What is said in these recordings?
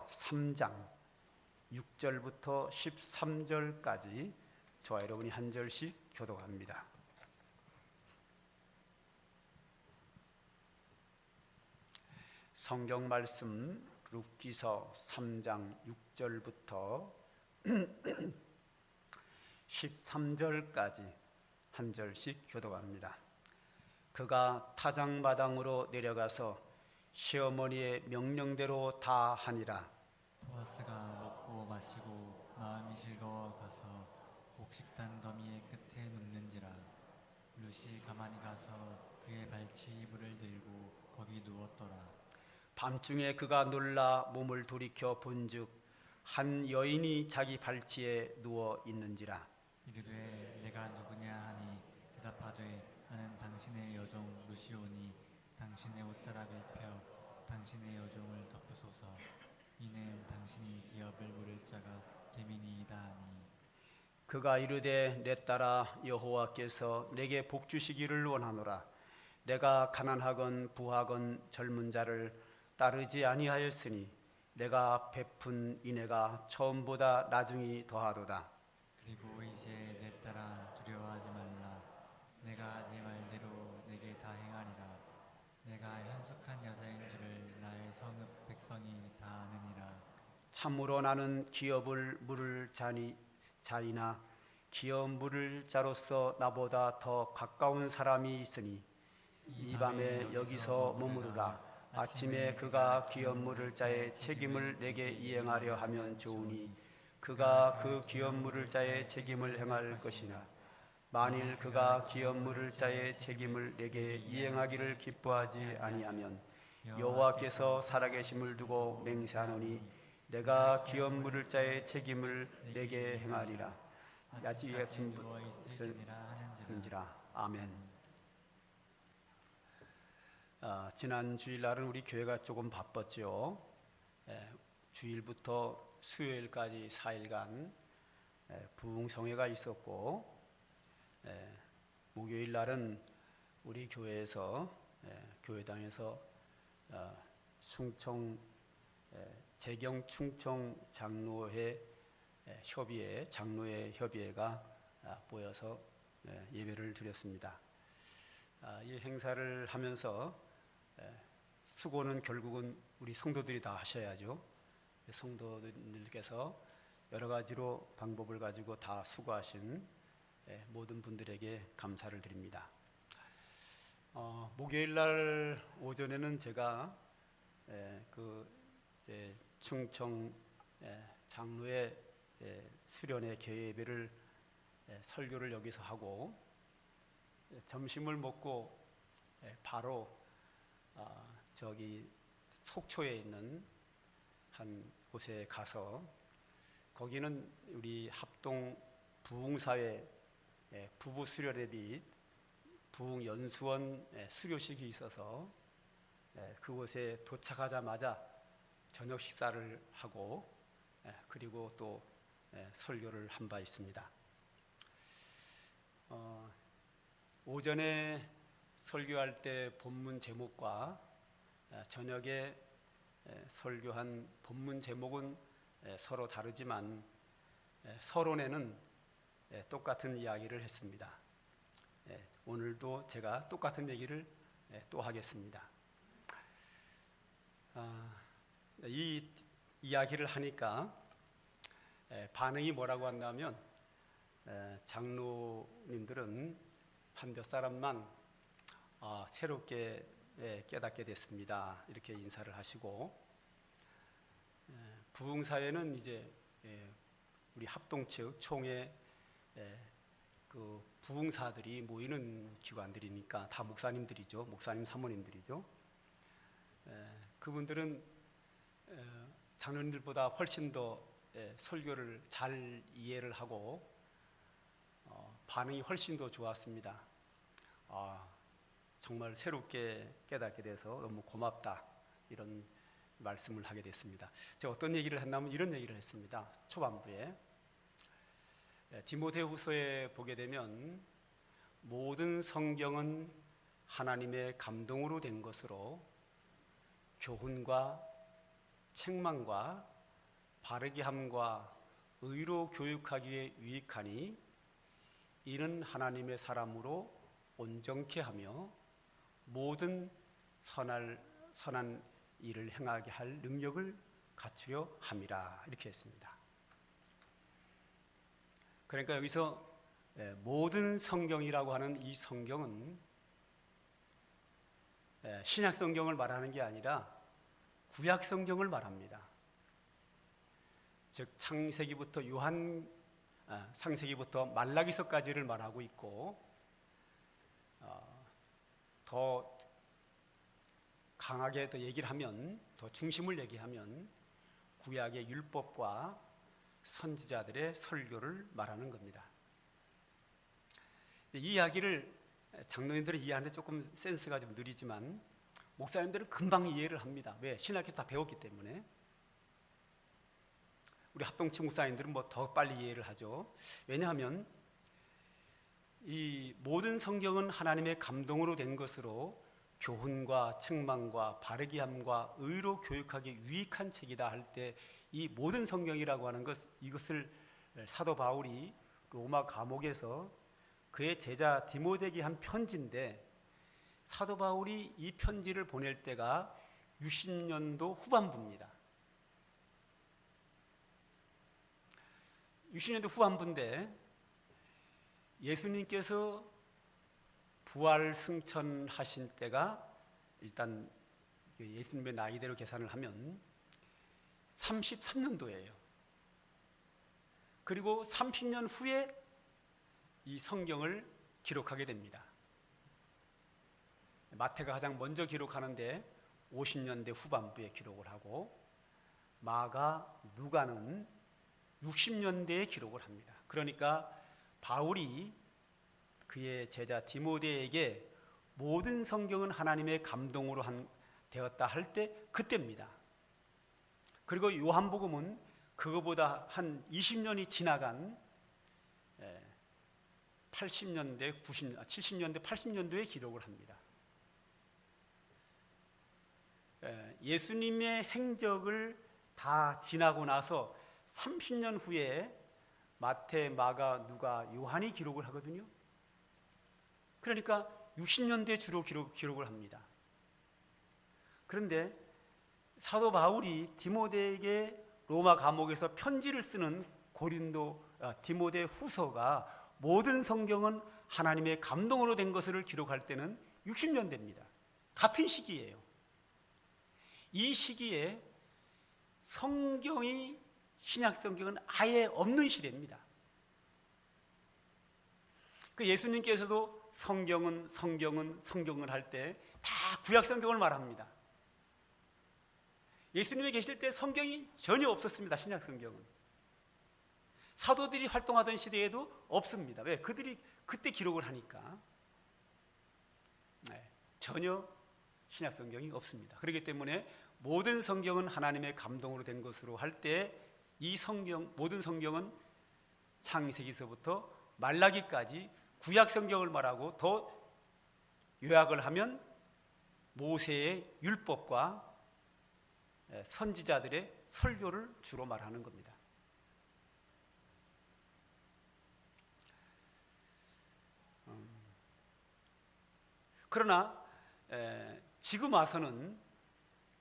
3장 6절부터 13절까지 저와 여러분이 한 절씩 교독합니다. 성경 말씀 룻기서 3장 6절부터 13절까지 한 절씩 교독합니다. 그가 타작마당으로 내려가서 시어머니의 명령대로 다 하니라. 보아스가 먹고 마시고 마음이 즐거워 가서 곡식단 더미의 끝에 눕는지라. 룻이 가만히 가서 그의 발치 이불을 들고 거기 누웠더라. 밤중에 그가 놀라 몸을 돌이켜 본즉 한 여인이 자기 발치에 누워 있는지라. 이르되 내가 누구냐 하니 대답하되 나는 당신의 여종 룻이오니 당신의 옷자락을 펴 당신의 여종을 덮으소서. 이는 당신이 기업을 물을 자가 됨이니이다 하니. 그가 이르되 내 딸아 여호와께서 내게 복 주시기를 원하노라. 내가 가난하건 부하건 젊은 자를 따르지 아니하였으니 내가 베푼 인애가 처음보다 나중이 더하도다. 그리고 이제 내 딸아 두려워하지 말라. 내가 네 말대로 내게 다 행하리라. 내가 현숙한 여자인 줄을 나의 성읍 백성이 다 아느니라. 참으로 나는 기업을 물을 자이나 기업 물을 자로서 나보다 더 가까운 사람이 있으니 이 밤에 여기서 머무르라. 아침에 그가 기업 물을 자의 책임을 내게 이행하려 하면 좋으니 그가 그 기업 물을 자의 책임을 행할 것이나 만일 그가 기업 물을 자의 책임을 내게 이행하기를 기뻐하지 아니하면 여호와께서 살아계심을 두고 맹세하노니 내가 기업 물을 자의 책임을 내게 행하리라. 야지에 누워 있을지니라 하는지라. 아멘. 지난 주일날은 우리 교회가 조금 바빴죠. 주일부터 수요일까지 4일간 부흥성회가 있었고, 목요일날은 우리 교회에서 교회당에서 재경 충청 장로회 협의회가 모여서 예배를 드렸습니다. 이 행사를 하면서 수고는 결국은 우리 성도들이 다 하셔야죠. 성도들께서 여러 가지로 방법을 가지고 다 수고하신 모든 분들에게 감사를 드립니다. 목요일날 오전에는 제가 충청 장로의 수련회 개회를 설교를 여기서 하고 점심을 먹고 바로 저기 속초에 있는 한 곳에 가서 거기는 우리 합동 부흥사회 부부 수련회 및 부흥연수원 수료식이 있어서 그곳에 도착하자마자 저녁 식사를 하고 그리고 또 설교를 한 바 있습니다. 오전에 설교할 때 본문 제목과 저녁에 설교한 본문 제목은 서로 다르지만 서론에는 똑같은 이야기를 했습니다. 오늘도 제가 똑같은 얘기를 또 하겠습니다. 이 이야기를 하니까 반응이 뭐라고 한다면 장로님들은 한 몇 사람만 새롭게 깨닫게 됐습니다. 이렇게 인사를 하시고 부흥사회는 이제 우리 합동 측 총회 그 부흥사들이 모이는 기관들이니까 다 목사님들이죠. 목사님 사모님들이죠. 그분들은 장로님들보다 훨씬 더 설교를 잘 이해를 하고 반응이 훨씬 더 좋았습니다. 정말 새롭게 깨닫게 돼서 너무 고맙다 이런 말씀을 하게 됐습니다. 제가 어떤 얘기를 했냐면 이런 얘기를 했습니다. 초반부에 디모데후서에 보게 되면 모든 성경은 하나님의 감동으로 된 것으로 교훈과 책망과 바르게 함과 의로 교육하기에 유익하니 이는 하나님의 사람으로 온전케 하며 모든 선한 일을 행하게 할 능력을 갖추려 함이라. 이렇게 했습니다. 그러니까 여기서 모든 성경이라고 하는 이 성경은 신약 성경을 말하는 게 아니라 구약 성경을 말합니다. 즉 창세기부터 말라기서까지를 말하고 있고, 더 강하게 더 얘기를 하면, 더 중심을 얘기하면 구약의 율법과 선지자들의 설교를 말하는 겁니다. 이 이야기를 장로님들이 이해하는데 조금 센스가 좀 느리지만 목사님들은 금방 이해를 합니다. 왜? 신학교 다 배웠기 때문에. 우리 합동치 목사님들은 뭐 더 빨리 이해를 하죠. 왜냐하면 이 모든 성경은 하나님의 감동으로 된 것으로 교훈과 책망과 바르게 함과 의로 교육하기 유익한 책이다 할 때 이 모든 성경이라고 하는 이것을 사도 바울이 로마 감옥에서 그의 제자 디모데에게 한 편지인데, 사도 바울이 이 편지를 보낼 때가 60년도 후반부입니다. 60년도 후반부인데 예수님께서 부활 승천하신 때가, 일단 예수님의 나이대로 계산을 하면 33년도예요. 그리고 30년 후에 이 성경을 기록하게 됩니다. 마태가 가장 먼저 기록하는데 50년대 후반부에 기록을 하고, 마가, 누가는 60년대에 기록을 합니다. 그러니까 바울이 그의 제자 디모데에게 모든 성경은 하나님의 감동으로 되었다 할 때 그때입니다. 그리고 요한복음은 그거보다 한 20년이 지나간 70년대, 80년도에 기록을 합니다. 예수님의 행적을 다 지나고 나서 30년 후에 마태, 마가, 누가, 요한이 기록을 하거든요. 그러니까 60년대에 주로 기록을 합니다. 그런데 사도 바울이 디모데에게 로마 감옥에서 편지를 쓰는 디모데 후서가 모든 성경은 하나님의 감동으로 된 것을 기록할 때는 60년대입니다. 같은 시기예요. 이 시기에 신약 성경은 아예 없는 시대입니다. 그 예수님께서도 성경을 할 때 다 구약 성경을 말합니다. 예수님이 계실 때 성경이 전혀 없었습니다. 신약 성경은. 사도들이 활동하던 시대에도 없습니다. 왜? 그들이 그때 기록을 하니까. 전혀 신약 성경이 없습니다. 그렇기 때문에 모든 성경은 하나님의 감동으로 된 것으로 할 때 이 모든 성경은 창세기서부터 말라기까지 구약 성경을 말하고, 더 요약을 하면 모세의 율법과 선지자들의 설교를 주로 말하는 겁니다. 그러나 지금 와서는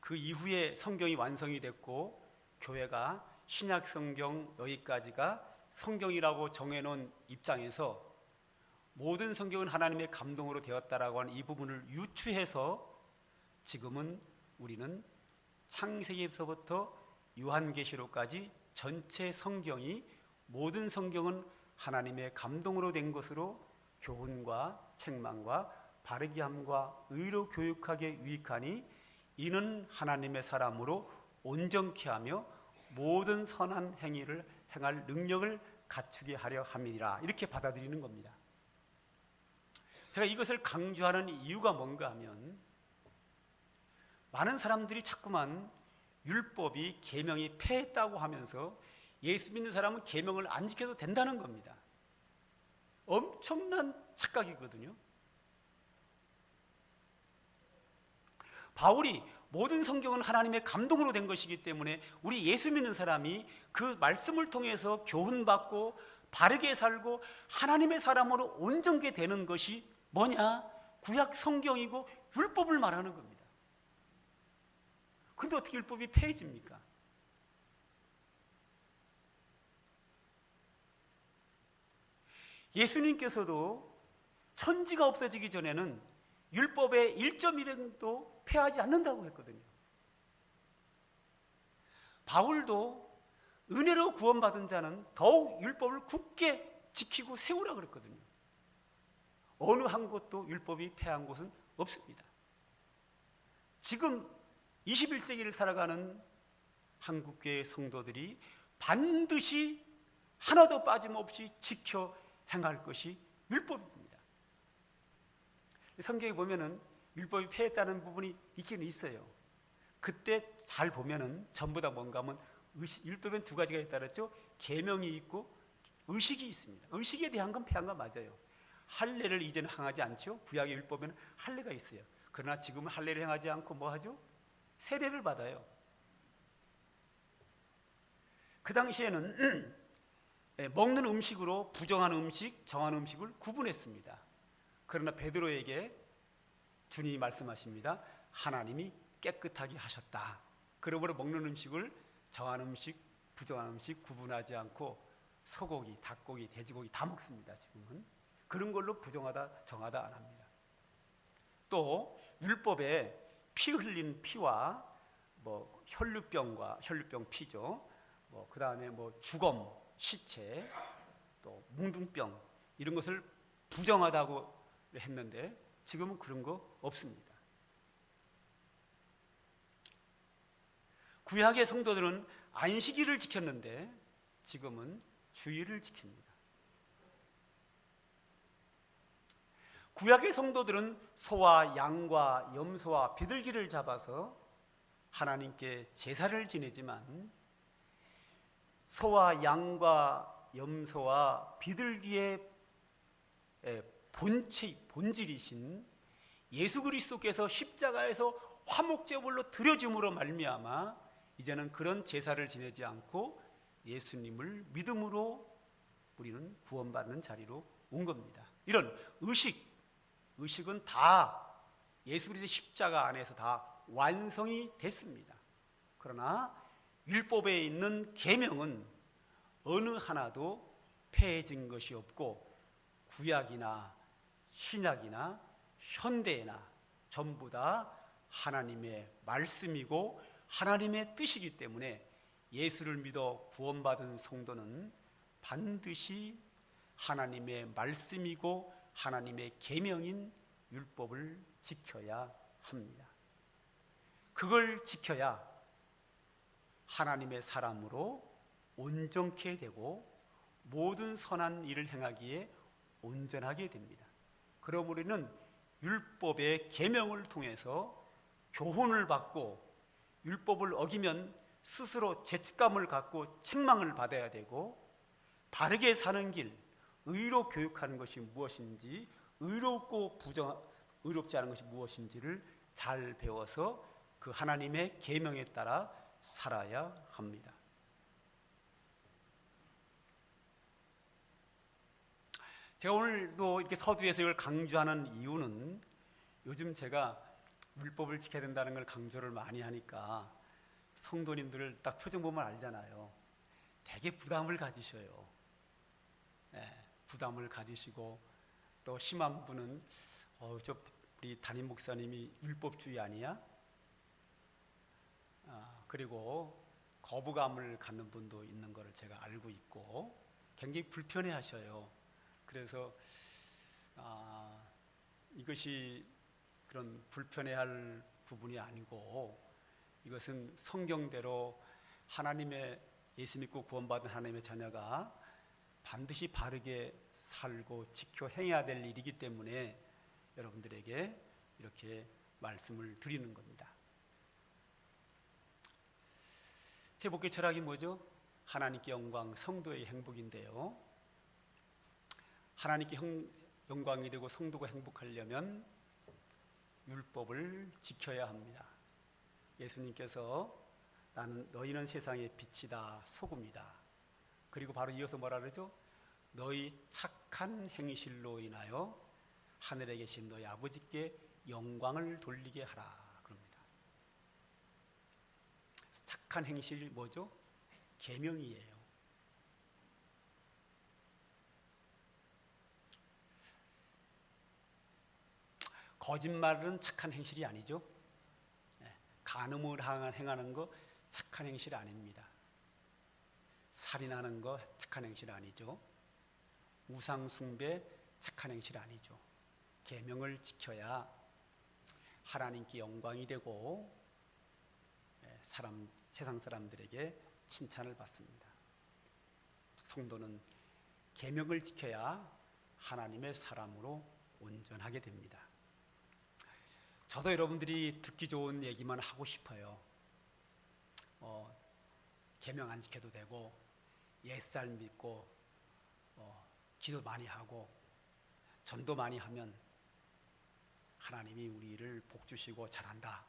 그 이후에 성경이 완성이 됐고, 교회가 신약 성경 여기까지가 성경이라고 정해놓은 입장에서 모든 성경은 하나님의 감동으로 되었다라고 하는 이 부분을 유추해서 지금은 우리는 창세기에서부터 요한계시록까지 전체 성경이, 모든 성경은 하나님의 감동으로 된 것으로 교훈과 책망과 바르게 함과 의로 교육하게 유익하니 이는 하나님의 사람으로 온전케 하며 모든 선한 행위를 행할 능력을 갖추게 하려 함이니라. 이렇게 받아들이는 겁니다. 제가 이것을 강조하는 이유가 뭔가 하면, 많은 사람들이 자꾸만 율법이 계명이 폐했다고 하면서 예수 믿는 사람은 계명을 안 지켜도 된다는 겁니다. 엄청난 착각이거든요. 바울이 모든 성경은 하나님의 감동으로 된 것이기 때문에 우리 예수 믿는 사람이 그 말씀을 통해서 교훈받고 바르게 살고 하나님의 사람으로 온전케 되는 것이 뭐냐? 구약 성경이고 율법을 말하는 겁니다. 근데 어떻게 율법이 폐해집니까? 예수님께서도 천지가 없어지기 전에는 율법의 1.1행도 폐하지 않는다고 했거든요. 바울도 은혜로 구원받은 자는 더욱 율법을 굳게 지키고 세우라 그랬거든요. 어느 한 곳도 율법이 폐한 곳은 없습니다. 지금 21세기를 살아가는 한국교회 성도들이 반드시 하나도 빠짐없이 지켜 행할 것이 율법입니다. 성경에 보면은 율법이 폐했다는 부분이 있기는 있어요. 그때 잘 보면은 전부 다 뭔가 하면 율법엔 두 가지가 있다 그랬죠. 계명이 있고 의식이 있습니다. 의식에 대한 건 폐한 건 맞아요. 할례를 이제는 행하지 않죠. 구약의 율법에는 할례가 있어요. 그러나 지금은 할례를 행하지 않고 뭐 하죠? 세례를 받아요. 그 당시에는 먹는 음식으로 부정한 음식, 정한 음식을 구분했습니다. 그러나 베드로에게 주님이 말씀하십니다. 하나님이 깨끗하게 하셨다. 그러므로 먹는 음식을 정한 음식, 부정한 음식 구분하지 않고 소고기, 닭고기, 돼지고기 다 먹습니다. 지금은 그런 걸로 부정하다, 정하다 안 합니다. 또 율법에 피 흘린 피와 뭐 혈루병과 혈루병 피죠. 뭐 그다음에 뭐 주검, 시체, 또 뭉둥병 이런 것을 부정하다고 했는데 지금은 그런 거 없습니다. 구약의 성도들은 안식일을 지켰는데 지금은 주일을 지킵니다. 구약의 성도들은 소와 양과 염소와 비둘기를 잡아서 하나님께 제사를 지내지만 소와 양과 염소와 비둘기의 본질이신 예수 그리스도께서 십자가에서 화목제물로 드려짐으로 말미암아 이제는 그런 제사를 지내지 않고 예수님을 믿음으로 우리는 구원받는 자리로 온 겁니다. 이런 의식은 다 예수 그리스도의 십자가 안에서 다 완성이 됐습니다. 그러나 율법에 있는 계명은 어느 하나도 폐해진 것이 없고 구약이나 신약이나 현대나 전부 다 하나님의 말씀이고 하나님의 뜻이기 때문에 예수를 믿어 구원받은 성도는 반드시 하나님의 말씀이고 하나님의 계명인 율법을 지켜야 합니다. 그걸 지켜야 하나님의 사람으로 온전케 되고 모든 선한 일을 행하기에 온전하게 됩니다. 그러므로 우리는 율법의 계명을 통해서 교훈을 받고 율법을 어기면 스스로 죄책감을 갖고 책망을 받아야 되고 바르게 사는 길, 의로 교육하는 것이 무엇인지 의롭고 의롭지 않은 것이 무엇인지를 잘 배워서 그 하나님의 계명에 따라 살아야 합니다. 제가 오늘도 이렇게 서두에서 이걸 강조하는 이유는 요즘 제가 율법을 지켜야 된다는 걸 강조를 많이 하니까 성도님들을 딱 표정 보면 알잖아요. 되게 부담을 가지셔요. 부담을 가지시고 또 심한 분은 저 우리 담임 목사님이 율법주의 아니야? 그리고 거부감을 갖는 분도 있는 것을 제가 알고 있고 굉장히 불편해하셔요. 그래서 이것이 그런 불편해할 부분이 아니고 이것은 성경대로 하나님의 예수 믿고 구원받은 하나님의 자녀가 반드시 바르게 살고 지켜 행해야 될 일이기 때문에 여러분들에게 이렇게 말씀을 드리는 겁니다. 제 목회 철학이 뭐죠? 하나님께 영광, 성도의 행복인데요. 하나님께 영광이 되고 성도가 행복하려면 율법을 지켜야 합니다. 예수님께서 나는 너희는 세상의 빛이다, 소금이다. 그리고 바로 이어서 뭐라 그러죠? 너희 착한 행실로 인하여 하늘에 계신 너희 아버지께 영광을 돌리게 하라 그럽니다. 착한 행실이 뭐죠? 계명이에요. 거짓말은 착한 행실이 아니죠. 간음을 행하는 거 착한 행실이 아닙니다. 살인하는 거 착한 행실이 아니죠. 우상 숭배 착한 행실이 아니죠. 계명을 지켜야 하나님께 영광이 되고 세상 사람들에게 칭찬을 받습니다. 성도는 계명을 지켜야 하나님의 사람으로 온전하게 됩니다. 저도 여러분들이 듣기 좋은 얘기만 하고 싶어요. 계명 안 지켜도 되고 옛살 믿고 기도 많이 하고 전도 많이 하면 하나님이 우리를 복 주시고 잘한다.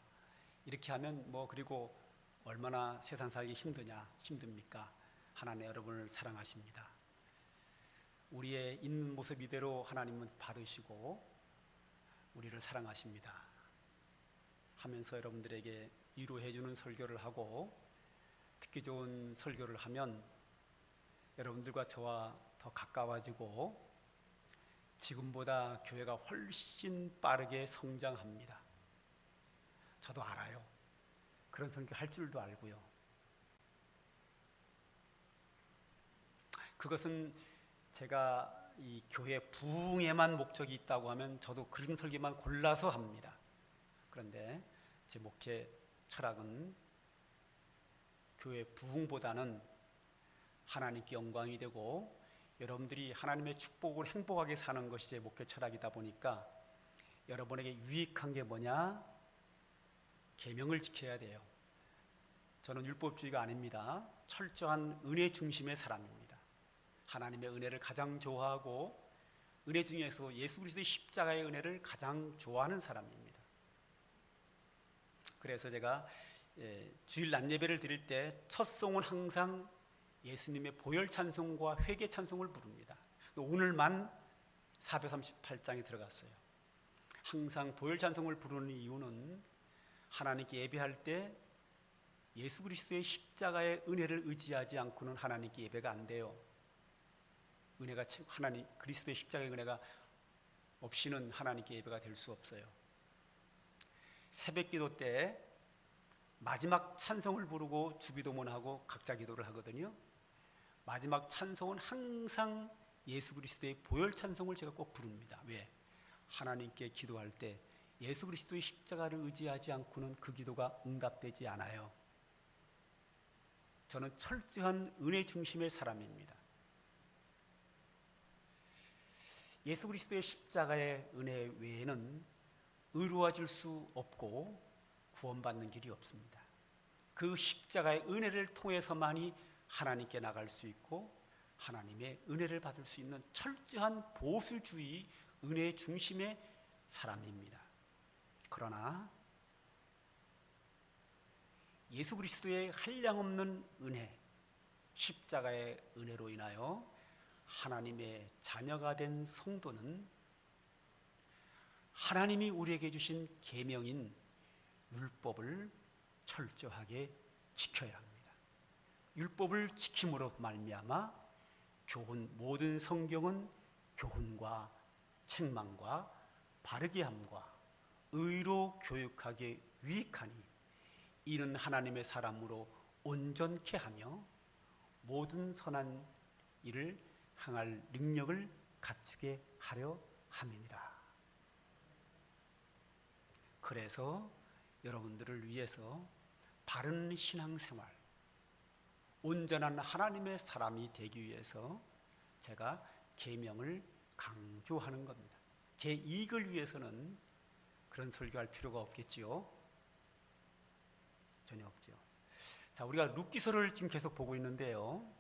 이렇게 하면 그리고 얼마나 세상 살기 힘듭니까? 하나님 여러분을 사랑하십니다. 우리의 있는 모습 이대로 하나님은 받으시고 우리를 사랑하십니다. 하면서 여러분들에게 위로해 주는 설교를 하고 듣기 좋은 설교를 하면 여러분들과 저와 더 가까워지고 지금보다 교회가 훨씬 빠르게 성장합니다. 저도 알아요. 그런 설교 할 줄도 알고요. 그것은 제가 이 교회 부흥에만 목적이 있다고 하면 저도 그런 설교만 골라서 합니다. 그런데 제 목회 철학은 교회 부흥보다는 하나님께 영광이 되고 여러분들이 하나님의 축복을 행복하게 사는 것이 제 목회 철학이다 보니까 여러분에게 유익한 게 뭐냐? 계명을 지켜야 돼요. 저는 율법주의가 아닙니다. 철저한 은혜 중심의 사람입니다. 하나님의 은혜를 가장 좋아하고 은혜 중에서 예수 그리스도의 십자가의 은혜를 가장 좋아하는 사람입니다. 그래서 제가 주일 낮 예배를 드릴 때 첫 송은 항상 예수님의 보혈 찬송과 회개 찬송을 부릅니다. 오늘만 438장에 들어갔어요. 항상 보혈 찬송을 부르는 이유는 하나님께 예배할 때 예수 그리스도의 십자가의 은혜를 의지하지 않고는 하나님께 예배가 안 돼요. 은혜가 하나님 그리스도의 십자가의 은혜가 없이는 하나님께 예배가 될 수 없어요. 새벽기도 때 마지막 찬송을 부르고 주기도문하고 각자 기도를 하거든요. 마지막 찬송은 항상 예수 그리스도의 보혈 찬송을 제가 꼭 부릅니다. 왜? 하나님께 기도할 때 예수 그리스도의 십자가를 의지하지 않고는 그 기도가 응답되지 않아요. 저는 철저한 은혜 중심의 사람입니다. 예수 그리스도의 십자가의 은혜 외에는 의로워질 수 없고 구원받는 길이 없습니다. 그 십자가의 은혜를 통해서만이 하나님께 나갈 수 있고 하나님의 은혜를 받을 수 있는 철저한 보수주의 은혜 중심의 사람입니다. 그러나 예수 그리스도의 한량없는 은혜, 십자가의 은혜로 인하여 하나님의 자녀가 된 성도는 하나님이 우리에게 주신 계명인 율법을 철저하게 지켜야 합니다. 율법을 지킴으로 말미암아 모든 성경은 교훈과 책망과 바르게 함과 의로 교육하게 유익하니 이는 하나님의 사람으로 온전케 하며 모든 선한 일을 행할 능력을 갖추게 하려 함이니라. 그래서 여러분들을 위해서 바른 신앙생활, 온전한 하나님의 사람이 되기 위해서 제가 계명을 강조하는 겁니다. 제 이익을 위해서는 그런 설교할 필요가 없겠지요? 전혀 없죠. 자, 우리가 룻기서를 지금 계속 보고 있는데요.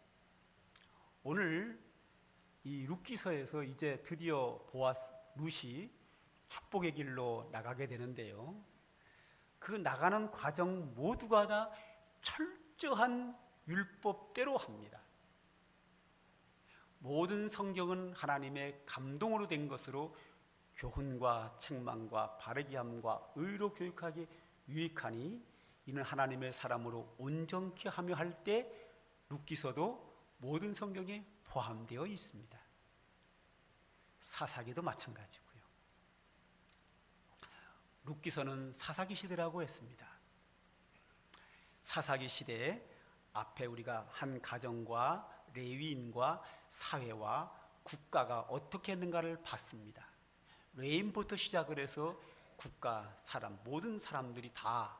오늘 이 룻기서에서 이제 드디어 룻이 축복의 길로 나가게 되는데요. 그 나가는 과정 모두가 다 철저한 율법대로 합니다. 모든 성경은 하나님의 감동으로 된 것으로 교훈과 책망과 바르게 함과 의로 교육하기에 유익하니 이는 하나님의 사람으로 온전케 하며 할 때 룻기서도 모든 성경에 포함되어 있습니다. 사사기도 마찬가지고요. 룻기서는 사사기 시대라고 했습니다. 사사기 시대에 앞에 우리가 한 가정과 레위인과 사회와 국가가 어떻게 했는가를 봤습니다. 레위인부터 시작을 해서 국가, 사람, 모든 사람들이 다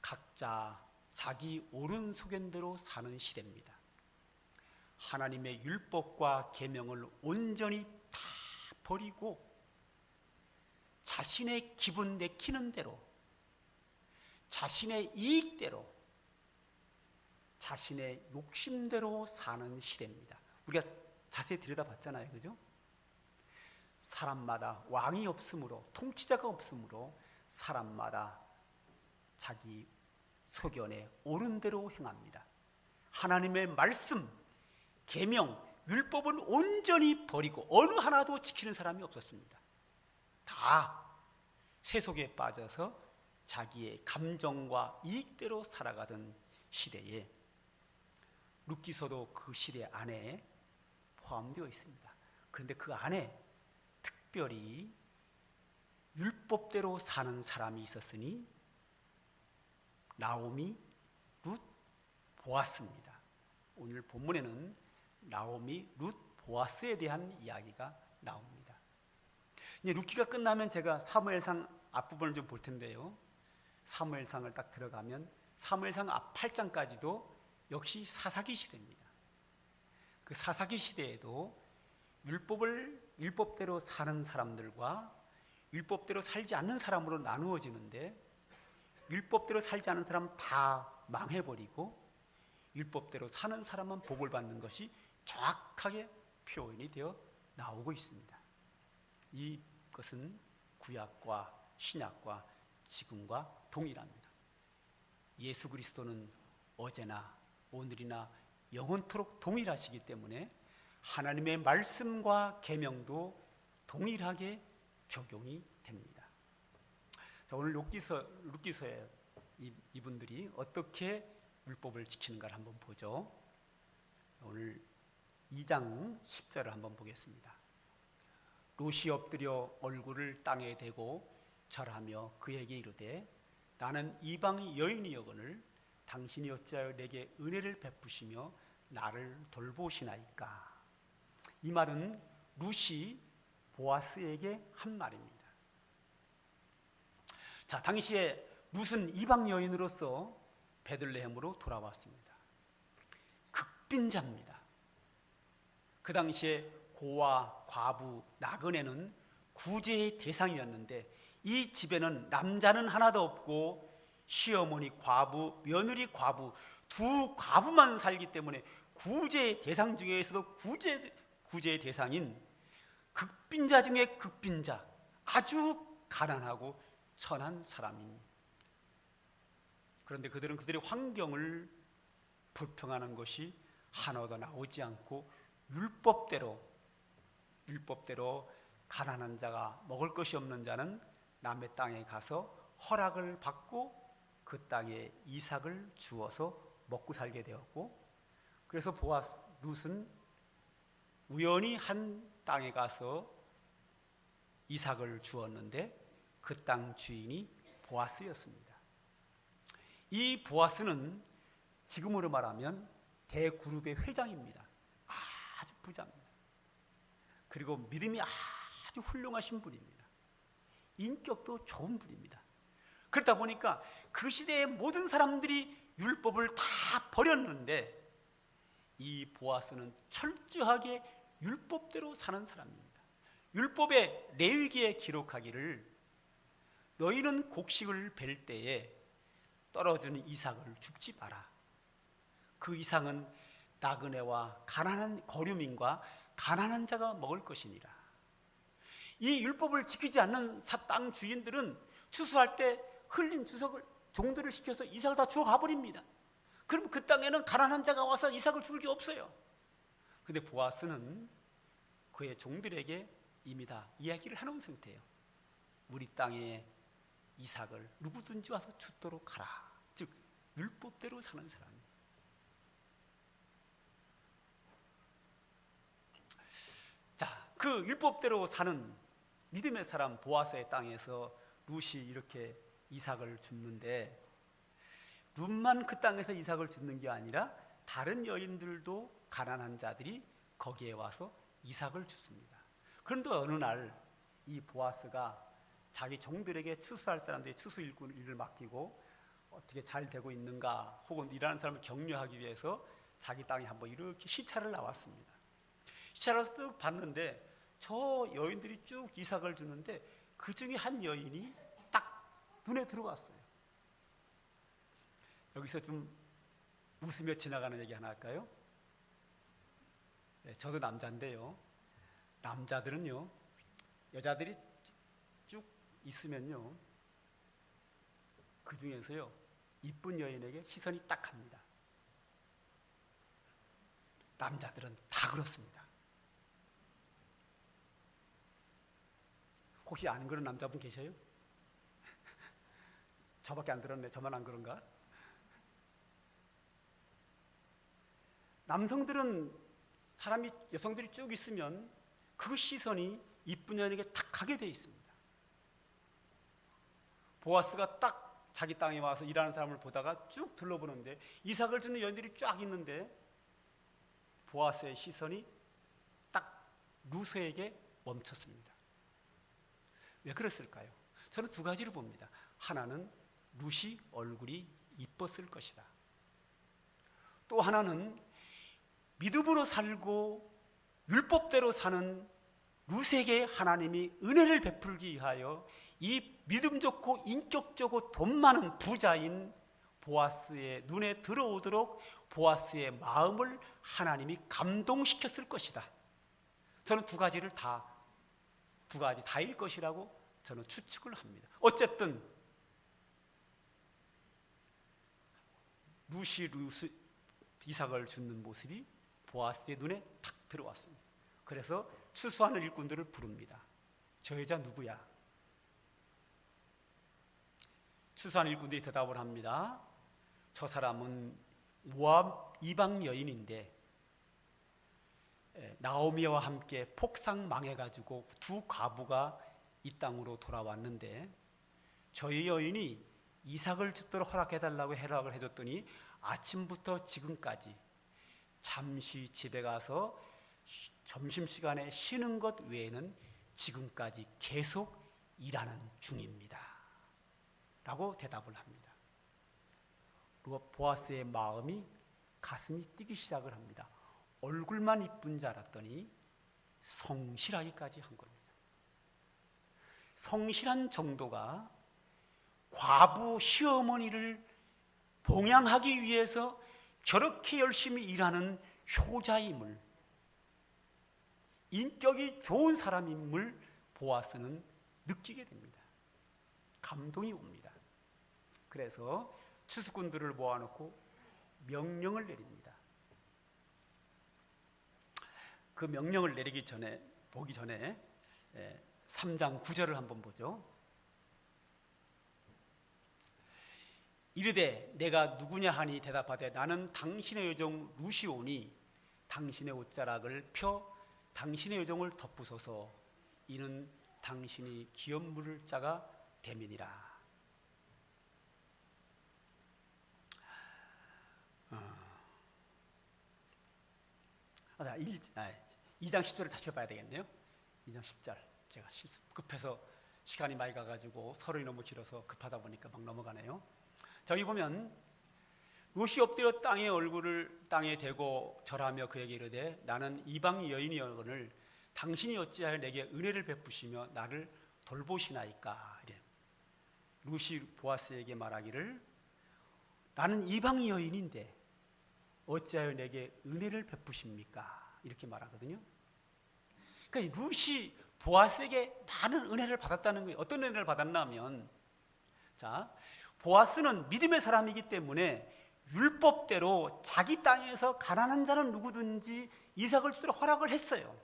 각자 자기 옳은 소견대로 사는 시대입니다. 하나님의 율법과 계명을 온전히 다 버리고 자신의 기분 내키는 대로, 자신의 이익대로, 자신의 욕심대로 사는 시대입니다. 우리가 자세히 들여다봤잖아요, 그죠? 사람마다 왕이 없으므로, 통치자가 없으므로 사람마다 자기 소견에 옳은 대로 행합니다. 하나님의 말씀, 계명, 율법은 온전히 버리고 어느 하나도 지키는 사람이 없었습니다. 다 세속에 빠져서 자기의 감정과 이익대로 살아가던 시대에 룻기서도 그 시대 안에 포함되어 있습니다. 그런데 그 안에 특별히 율법대로 사는 사람이 있었으니 나오미, 룻, 보아스입니다. 오늘 본문에는 나오미, 룻, 보아스에 대한 이야기가 나옵니다. 이제 룻기가 끝나면 제가 사무엘상 앞부분을 좀 볼 텐데요. 사무엘상을 딱 들어가면 사무엘상 앞 8장까지도 역시 사사기 시대입니다. 그 사사기 시대에도 율법대로 사는 사람들과 율법대로 살지 않는 사람으로 나누어지는데 율법대로 살지 않는 사람 다 망해버리고 율법대로 사는 사람만 복을 받는 것이 정확하게 표현이 되어 나오고 있습니다. 이것은 구약과 신약과 지금과 동일합니다. 예수 그리스도는 어제나 오늘이나 영원토록 동일하시기 때문에 하나님의 말씀과 계명도 동일하게 적용이 됩니다. 자, 오늘 룻기서에 이분들이 어떻게 율법을 지키는가를 한번 보죠. 오늘 2장 10절을 한번 보겠습니다. 룻이 엎드려 얼굴을 땅에 대고 절하며 그에게 이르되 나는 이방 여인이여거늘 당신이 어찌하여 내게 은혜를 베푸시며 나를 돌보시나이까. 이 말은 룻이 보아스에게 한 말입니다. 자, 당시에 룻은 이방 여인으로서 베들레헴으로 돌아왔습니다. 극빈자입니다. 그 당시에 고아, 과부, 나그네는 구제의 대상이었는데 이 집에는 남자는 하나도 없고 시어머니 과부, 며느리 과부, 두 과부만 살기 때문에 구제의 대상 중에서도 구제의 대상인 극빈자 중에 극빈자, 아주 가난하고 천한 사람입니다. 그런데 그들은 그들의 환경을 불평하는 것이 하나도 나오지 않고 율법대로 가난한 자가 먹을 것이 없는 자는 남의 땅에 가서 허락을 받고 그 땅에 이삭을 주어서 먹고 살게 되었고, 그래서 룻은 우연히 한 땅에 가서 이삭을 주었는데 그 땅 주인이 보아스였습니다. 이 보아스는 지금으로 말하면 대그룹의 회장입니다. 아주 부자입니다. 그리고 믿음이 아주 훌륭하신 분입니다. 인격도 좋은 분입니다. 그렇다 보니까 그 시대의 모든 사람들이 율법을 다 버렸는데 이 보아스는 철저하게 율법대로 사는 사람입니다. 율법의 레위기에 기록하기를 너희는 곡식을 벨 때에 떨어지는 이삭을 줍지 마라. 그 이삭은 나그네와 가난한 거류민과 가난한 자가 먹을 것이니라. 이 율법을 지키지 않는 땅 주인들은 추수할 때 흘린 주석을 종들을 시켜서 이삭을 다 주워 가버립니다. 그럼 그 땅에는 가난한 자가 와서 이삭을 줄 게 없어요. 근데 보아스는 그의 종들에게 이미 다 이야기를 해놓은 상태예요. 우리 땅에 이삭을 누구든지 와서 주도록 하라. 즉 율법대로 사는 사람. 자, 그 율법대로 사는 믿음의 사람 보아스의 땅에서 룻이 이렇게 이삭을 줍는데, 룻만 그 땅에서 이삭을 줍는 게 아니라 다른 여인들도, 가난한 자들이 거기에 와서 이삭을 줍습니다. 그런데 어느 날 이 보아스가 자기 종들에게 추수할 사람들이 추수 일을 맡기고 어떻게 잘 되고 있는가, 혹은 일하는 사람을 격려하기 위해서 자기 땅에 한번 이렇게 시차를 나왔습니다. 시차를 쓱 봤는데 저 여인들이 쭉 이삭을 주는데 그 중에 한 여인이 딱 눈에 들어왔어요. 여기서 좀 웃으며 지나가는 얘기 하나 할까요? 네, 저도 남자인데요, 남자들은요, 여자들이 쭉 있으면요, 그 중에서요 이쁜 여인에게 시선이 딱 갑니다. 남자들은 다 그렇습니다. 혹시 안 그런 남자분 계셔요? 저밖에 안 들었네. 저만 안 그런가? 남성들은 여성들이 쭉 있으면 그 시선이 이쁜 여인에게 딱 가게 돼 있습니다. 보아스가 딱 자기 땅에 와서 일하는 사람을 보다가 쭉 둘러보는데 이삭을 주는 여인들이 쫙 있는데 보아스의 시선이 딱 룻에게 멈췄습니다. 왜 그랬을까요? 저는 두 가지로 봅니다. 하나는 룻이 얼굴이 이뻤을 것이다. 또 하나는 믿음으로 살고 율법대로 사는 룻에게 하나님이 은혜를 베풀기 위하여 이 믿음 좋고 인격적으로 돈 많은 부자인 보아스의 눈에 들어오도록 보아스의 마음을 하나님이 감동시켰을 것이다. 저는 두 가지 다일 것이라고 저는 추측을 합니다. 어쨌든 룻이 이삭을 줍는 모습이 보아스의 눈에 탁 들어왔습니다. 그래서 추수하는 일꾼들을 부릅니다. 저 여자 누구야? 추수하는 일꾼들이 대답을 합니다. 저 사람은 모압 이방 여인인데 나오미와 함께 폭삭 망해가지고 두 과부가 이 땅으로 돌아왔는데 저희 여인이 이삭을 줍도록 허락해달라고 허락을 해줬더니 아침부터 지금까지 잠시 집에 가서 점심시간에 쉬는 것 외에는 지금까지 계속 일하는 중입니다 라고 대답을 합니다. 그리고 보아스의 마음이, 가슴이 뛰기 시작을 합니다. 얼굴만 이쁜 줄 알았더니 성실하기까지 한 겁니다. 성실한 정도가 과부 시어머니를 봉양하기 위해서 저렇게 열심히 일하는 효자임을, 인격이 좋은 사람임을 보아스는 느끼게 됩니다. 감동이 옵니다. 그래서 추수꾼들을 모아놓고 명령을 내립니다. 그 명령을 보기 전에 3장 9절을 한번 보죠. 이르되 내가 누구냐 하니 대답하되 나는 당신의 여종 룻이오니 당신의 옷자락을 펴 당신의 여종을 덮으소서. 이는 당신이 기업 물을 자가 됨이니라. 2장 10절을 다시 봐야 되겠네요. 2장 10절 제가 급해서 시간이 많이 가가지고 서론이 너무 길어서 급하다 보니까 막 넘어가네요. 저기 보면 룻이 엎드려 땅에 얼굴을 땅에 대고 절하며 그에게 이르되 나는 이방 여인이거늘 당신이 어찌하여 내게 은혜를 베푸시며 나를 돌보시나이까. 이래. 룻이 보아스에게 말하기를 나는 이방 여인인데 어찌하여 내게 은혜를 베푸십니까? 이렇게 말하거든요. 그러니까 룻이 보아스에게 많은 은혜를 받았다는 거예요. 어떤 은혜를 받았냐면 자, 보아스는 믿음의 사람이기 때문에 율법대로 자기 땅에서 가난한 자는 누구든지 이삭을 주도록 허락을 했어요.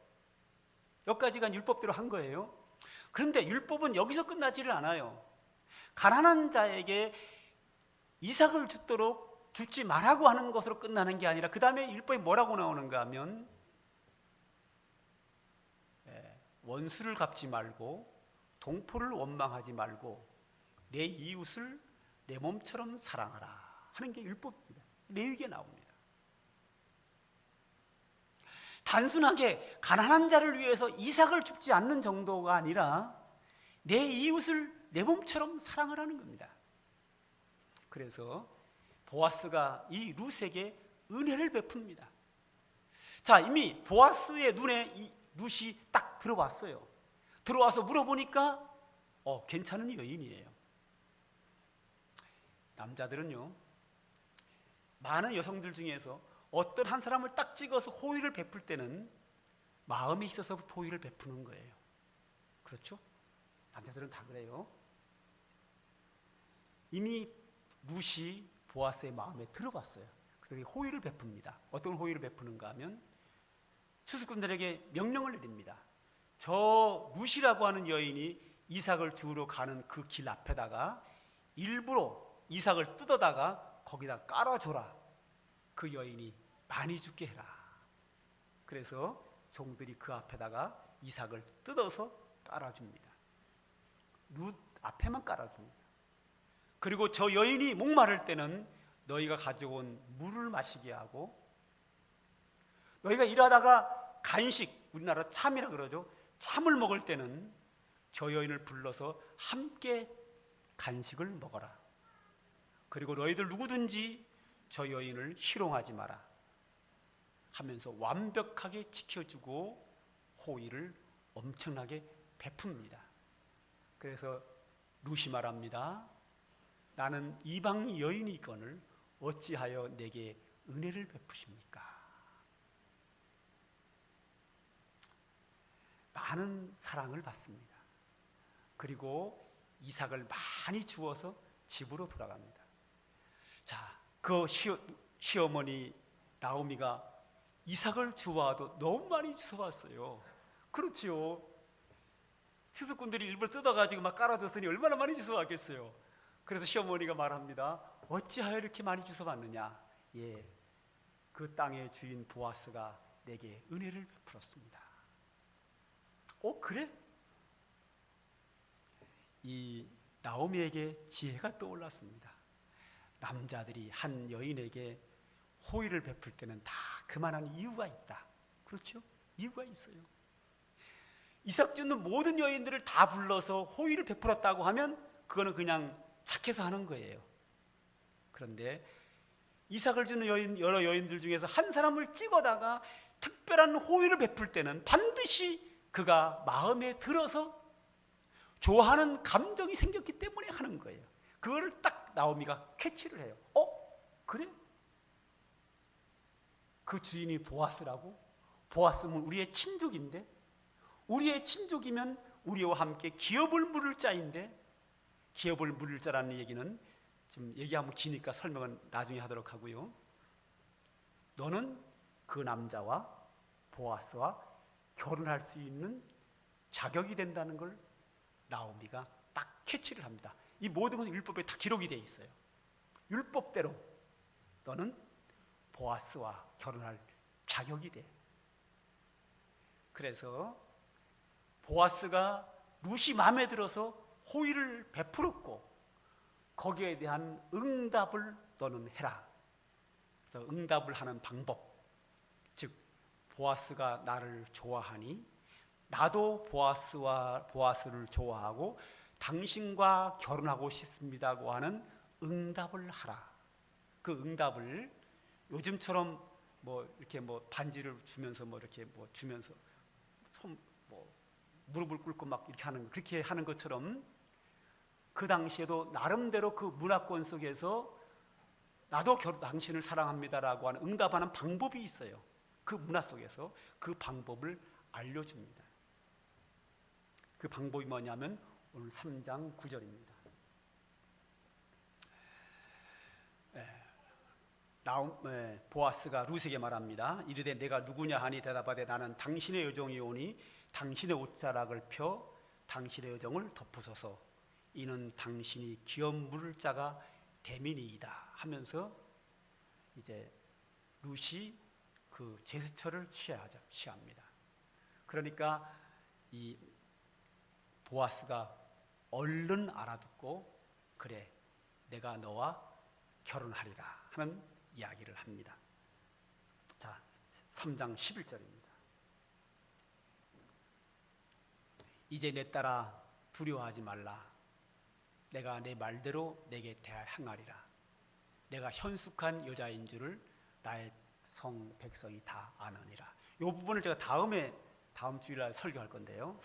여기까지가 율법대로 한 거예요. 그런데 율법은 여기서 끝나지를 않아요. 가난한 자에게 이삭을 주도록 주지 말라고 하는 것으로 끝나는 게 아니라 그 다음에 율법이 뭐라고 나오는가 하면 원수를 갚지 말고 동포를 원망하지 말고 내 이웃을 내 몸처럼 사랑하라 하는 게 율법입니다. 레위기에 나옵니다. 단순하게 가난한 자를 위해서 이삭을 줍지 않는 정도가 아니라 내 이웃을 내 몸처럼 사랑하라는 겁니다. 그래서 보아스가 이 룻에게 은혜를 베풉니다. 자, 이미 보아스의 눈에 이 룻이 딱 들어왔어요. 들어와서 물어보니까 괜찮은 여인이에요. 남자들은요, 많은 여성들 중에서 어떤 한 사람을 딱 찍어서 호의를 베풀 때는 마음에 있어서 호의를 베푸는 거예요. 그렇죠? 남자들은 다 그래요. 이미 룻이 보아스의 마음에 들어봤어요. 그래서 호의를 베풉니다. 어떤 호의를 베푸는가 하면 추수꾼들에게 명령을 내립니다. 저 룻이라고 하는 여인이 이삭을 주우러 가는 그 길 앞에다가 일부러 이삭을 뜯어다가 거기다 깔아줘라. 그 여인이 많이 죽게 해라. 그래서 종들이 그 앞에다가 이삭을 뜯어서 깔아줍니다. 룻 앞에만 깔아줍니다. 그리고 저 여인이 목마를 때는 너희가 가져온 물을 마시게 하고, 너희가 일하다가 간식, 우리나라 참이라 그러죠. 참을 먹을 때는 저 여인을 불러서 함께 간식을 먹어라. 그리고 너희들 누구든지 저 여인을 희롱하지 마라 하면서 완벽하게 지켜주고 호의를 엄청나게 베풉니다. 그래서 룻이 말합니다. 나는 이방 여인이거늘 어찌하여 내게 은혜를 베푸십니까? 많은 사랑을 받습니다. 그리고 이삭을 많이 주어서 집으로 돌아갑니다. 자, 그 시어머니 나오미가 이삭을 주워와도 너무 많이 주워왔어요. 그렇지요. 수수꾼들이 일부러 뜯어가지고 막 깔아줬으니 얼마나 많이 주워왔겠어요. 그래서 시어머니가 말합니다. 어찌하여 이렇게 많이 주워왔느냐? 예, 그 땅의 주인 보아스가 내게 은혜를 베풀었습니다. 그래? 이 나오미에게 지혜가 떠올랐습니다. 남자들이 한 여인에게 호의를 베풀 때는 다 그만한 이유가 있다. 그렇죠? 이유가 있어요. 이삭 주는 모든 여인들을 다 불러서 호의를 베풀었다고 하면 그거는 그냥 착해서 하는 거예요. 그런데 이삭을 주는 여러 여인들 중에서 한 사람을 찍어다가 특별한 호의를 베풀 때는 반드시 그가 마음에 들어서 좋아하는 감정이 생겼기 때문에 하는 거예요. 그거를 딱 나오미가 캐치를 해요. 그래? 그 주인이 보아스라고? 보아스면 우리의 친족인데, 우리의 친족이면 우리와 함께 기업을 물을 자인데, 기업을 물을 자라는 얘기는 지금 얘기하면 기니까 설명은 나중에 하도록 하고요. 너는 그 남자와 보아스와 결혼할 수 있는 자격이 된다는 걸 나오미가 딱 캐치를 합니다. 이 모든 것은 율법에 다 기록이 되어 있어요. 율법대로 너는 보아스와 결혼할 자격이 돼. 그래서 보아스가 룻이 마음에 들어서 호의를 베풀었고 거기에 대한 응답을 너는 해라. 그래서 응답을 하는 방법, 즉 보아스가 나를 좋아하니 나도 보아스를 좋아하고 당신과 결혼하고 싶습니다고 하는 응답을 하라. 그 응답을 요즘처럼 이렇게 반지를 주면서 이렇게 주면서 무릎을 꿇고 막 이렇게 그렇게 하는 것처럼 그 당시에도 나름대로 그 문화권 속에서 나도 당신을 사랑합니다라고 하는 응답하는 방법이 있어요. 그 문화 속에서 그 방법을 알려줍니다. 그 방법이 뭐냐면 오늘 3장 9절입니다. 보아스가 룻에게 말합니다. 이르되 내가 누구냐 하니 대답하되 나는 당신의 여종이 오니 당신의 옷자락을 펴 당신의 여종을 덮으소서. 이는 당신이 기업 물을 자가 됨이니이다 하면서 이제 룻이 그 제스처를 취합니다. 그러니까 이 보아스가 얼른 알아듣고 그래 내가 너와 결혼하리라 하는 이야기를 합니다. 자, 3장 11절입니다. 이제 내 딸아 두려워하지 말라. 내가 내 말대로 내게 행하리라. 내가 현숙한 여자인 줄을 나의 백성이 다 아느니라. 이 부분을 제가 다음 주일날 설명할 건데요.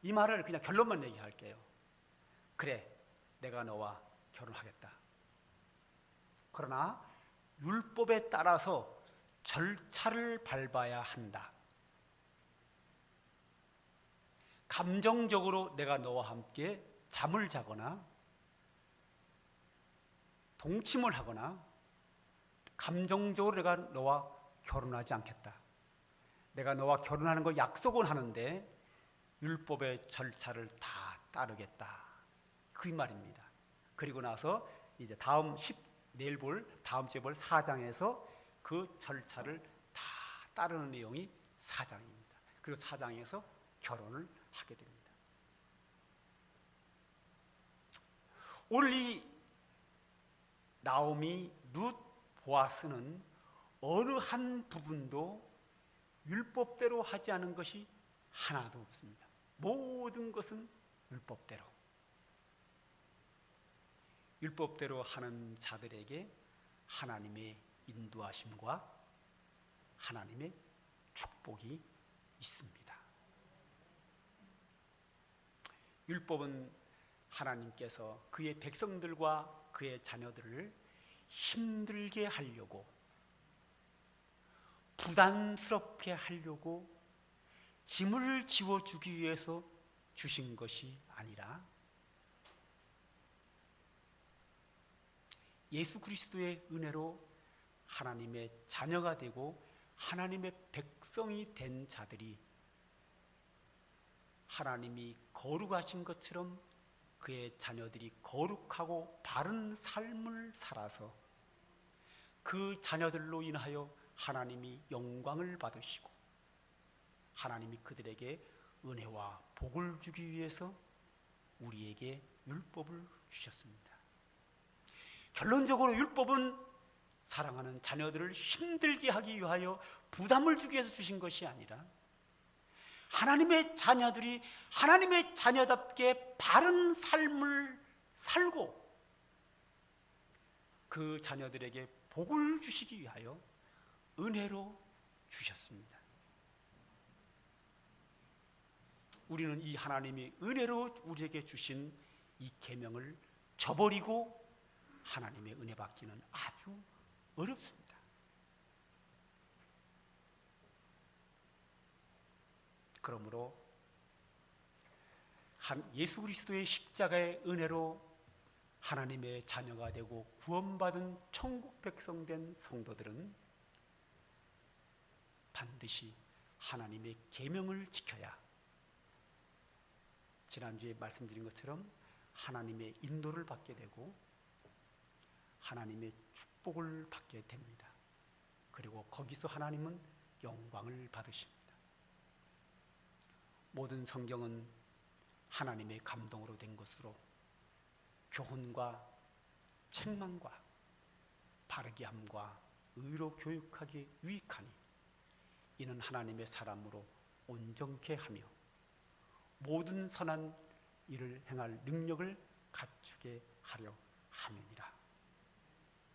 이 말을 그냥 결론만 얘기할게요. 그래, 내가 너와 결혼하겠다. 그러나 율법에 따라서 절차를 밟아야 한다. 감정적으로 내가 너와 함께 잠을 자거나 동침을 하거나 감정적으로 내가 너와 결혼하지 않겠다. 내가 너와 결혼하는 거 약속은 하는데 율법의 절차를 다 따르겠다. 그 말입니다. 그리고 나서 이제 내일 볼 다음 주에 볼 4장에서 그 절차를 다 따르는 내용이 4장입니다. 그리고 4장에서 결혼을 하게 됩니다. 오늘 이 나오미, 룻, 보아스는 어느 한 부분도 율법대로 하지 않은 것이 하나도 없습니다. 모든 것은 율법대로 하는 자들에게 하나님의 인도하심과 하나님의 축복이 있습니다. 율법은 하나님께서 그의 백성들과 그의 자녀들을 힘들게 하려고, 부담스럽게 하려고 짐을 지워주기 위해서 주신 것이 아니라 예수 그리스도의 은혜로 하나님의 자녀가 되고 하나님의 백성이 된 자들이 하나님이 거룩하신 것처럼 그의 자녀들이 거룩하고 바른 삶을 살아서 그 자녀들로 인하여 하나님이 영광을 받으시고 하나님이 그들에게 은혜와 복을 주기 위해서 우리에게 율법을 주셨습니다. 결론적으로 율법은 사랑하는 자녀들을 힘들게 하기 위하여 부담을 주기 위해서 주신 것이 아니라 하나님의 자녀들이 하나님의 자녀답게 바른 삶을 살고 그 자녀들에게 복을 주시기 위하여 은혜로 주셨습니다. 우리는 이 하나님이 은혜로 우리에게 주신 이 계명을 저버리고 하나님의 은혜 받기는 아주 어렵습니다. 그러므로 예수 그리스도의 십자가의 은혜로 하나님의 자녀가 되고 구원받은 천국 백성 된 성도들은 반드시 하나님의 계명을 지켜야 지난주에 말씀드린 것처럼 하나님의 인도를 받게 되고 하나님의 축복을 받게 됩니다. 그리고 거기서 하나님은 영광을 받으십니다. 모든 성경은 하나님의 감동으로 된 것으로 교훈과 책망과 바르게 함과 의로 교육하기에 유익하니 이는 하나님의 사람으로 온전케 하며 모든 선한 일을 행할 능력을 갖추게 하려 함이니라.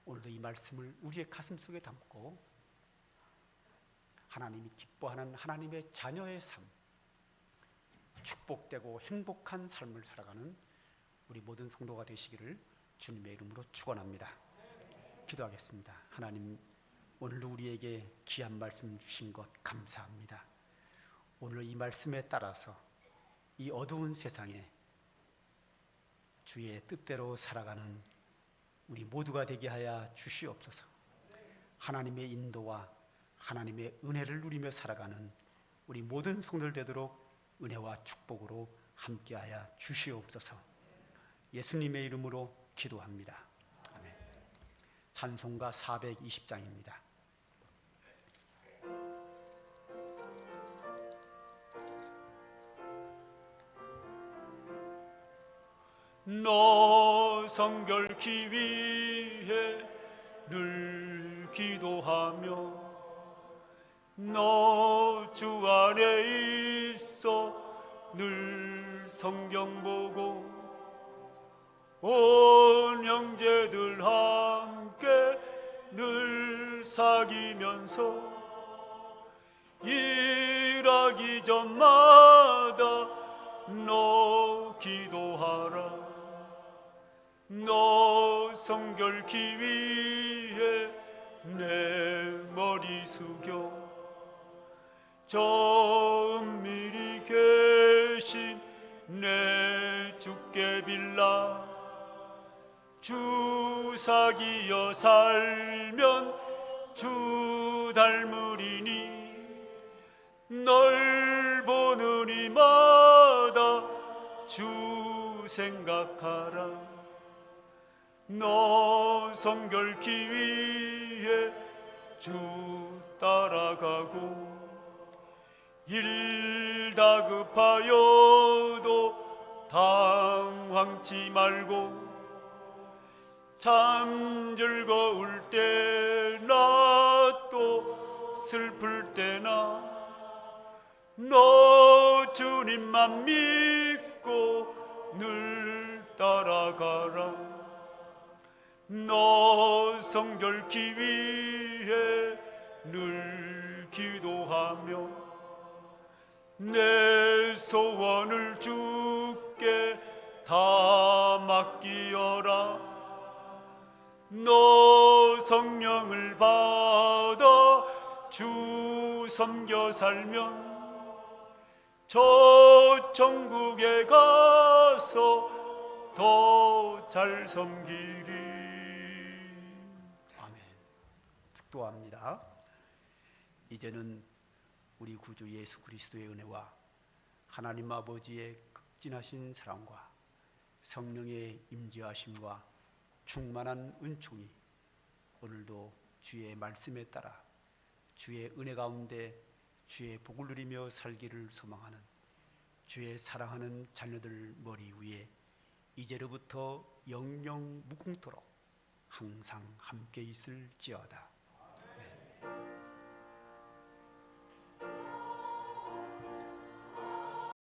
오늘도 이 말씀을 우리의 가슴 속에 담고 하나님이 기뻐하는 하나님의 자녀의 삶, 축복되고 행복한 삶을 살아가는 우리 모든 성도가 되시기를 주님의 이름으로 축원합니다. 기도하겠습니다. 하나님, 오늘도 우리에게 귀한 말씀 주신 것 감사합니다. 오늘 이 말씀에 따라서 이 어두운 세상에 주의 뜻대로 살아가는 우리 모두가 되게 하여 주시옵소서. 하나님의 인도와 하나님의 은혜를 누리며 살아가는 우리 모든 성도들 되도록 은혜와 축복으로 함께하여 주시옵소서. 예수님의 이름으로 기도합니다. 아멘. 찬송가 420장입니다. 너 성결케 위해 늘 기도하며 너 주 안에 있어 늘 성경 보고 온 형제들 함께 늘 사귀면서 일하기 전마다 너 기도하라. 너 성결케 위해 내 머리 숙여 저 은밀히 계신 내 주께 빌라. 주 사귀어 살면 주 닮으리니 널 보는 이마다 주 생각하라. 너 성결케 위해 주 따라가고 일 다급하여도 당황치 말고 참 즐거울 때나 또 슬플 때나 너 주님만 믿고 늘 따라가라. 너 성결케 위해 늘 기도하며 내 소원을 주께 다 맡기어라. 너 성령을 받아 주 섬겨 살면 저 천국에 가서 더 잘 섬기리. 아멘. 축도합니다. 이제는 우리 구주 예수 그리스도의 은혜와 하나님 아버지의 극진하신 사랑과 성령의 임재하심과 충만한 은총이 오늘도 주의 말씀에 따라 주의 은혜 가운데 주의 복을 누리며 살기를 소망하는 주의 사랑하는 자녀들 머리 위에 이제로부터 영영 무궁토록 항상 함께 있을지어다.